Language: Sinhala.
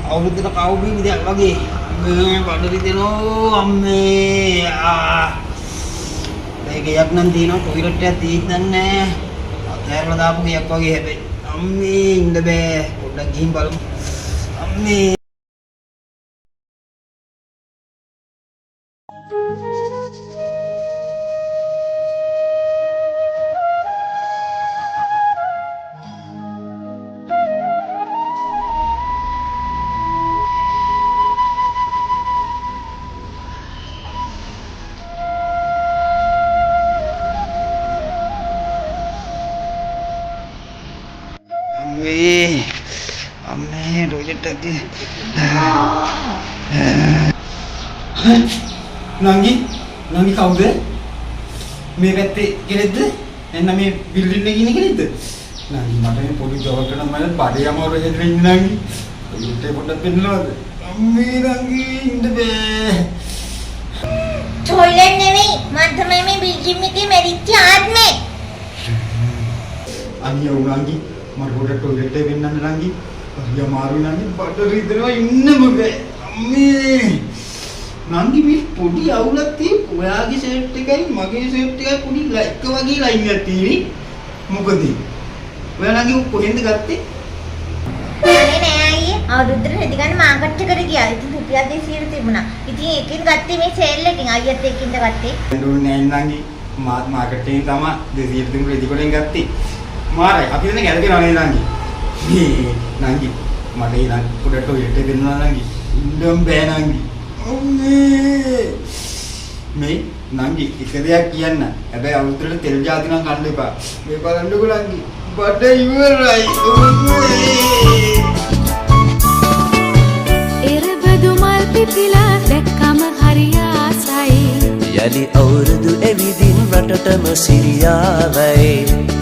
අවුරුද්දට කවුරුයි දෙයක් වගේ මේ බඩරි දෙනෝ අම්මේ මේක යක් නම් දිනන ටොයිලට් එකක් තියෙන්නේ අතහැරලා දාපු ගයක් වගේ හැබැයි අම්මේ ඉන්න බෑ පොඩ්ඩක් ගිහින් බලමු අම්මේ අම්මේ ටොයිලට් එකේ නංගි කවුද මේ පැත්තේ කෙනෙක්ද එන්න මේ බිල්ඩින් එකේ ඉන්න කෙනෙක්ද නංගි මට මේ පොඩි ජොබ් එකක් මම බඩේ අමාරු හැදෙන්න ඉන්නේ නංගි ටොයිලට් එක පොඩ්ඩක් පෙන්නනවද අම්මේ නංගි ඉන්න බෑ ටොයිලට් නෙවෙයි මම තමයි මේ බිල්ඩින් එකේ මැරිච්ච ආත්මේ අනියෝ නංගි මට පොඩ්ඩක් ටොයිලට් එක වෙන්නන්න නංගි හරි අමාරුයි නංගි බඩ රිදෙනවා ඉන්නම බෑ අම්මේ නංගි මේ පොඩි අවුලක් තියෙන්නේ ඔයාගේ ෂර්ට් එකයි මගේ ෂර්ට් එකයි පොඩි එක වගේ ලයින් එකක් තියෙන්නේ මොකද ඔයා නංගි කොහෙන්ද ගත්තේ අනේ නෑ අයියේ අවුරුද්දට රෙදි ගන්න මාකට් එකට ගියා ඉතින් රුපියල් 200 තිබුණා ඉතින් ඒකෙන් ගත්තේ මේ සේල් එකෙන් අයියත් එක්කින්ද ගත්තේ නෑ නංගි මාකට් එකෙන් තමයි 200 තිබුණු රෙදි කොටෙන් ගත්තේ මාරයි අපි දැන් ගැලපෙනවා නේද නංගි නංගි මට ඒ නම් පොඩ ටොයිලට් එක දෙන්නවා නංගි ඉන්නම් බෑ නංගි අම්මේ මේ නංගි එක දෙයක් කියන්න හැබැයි අවුරුද්දට තෙල් ಜಾති නම් ගන්න එපා මේ බලන්නකෝ නංගි බඩ ඉවරයි එරබදු මල් පිපිලා දැක්කම හරි ආසයි යලි අවුරුදු එවිදින් රටටම සිරියාවයි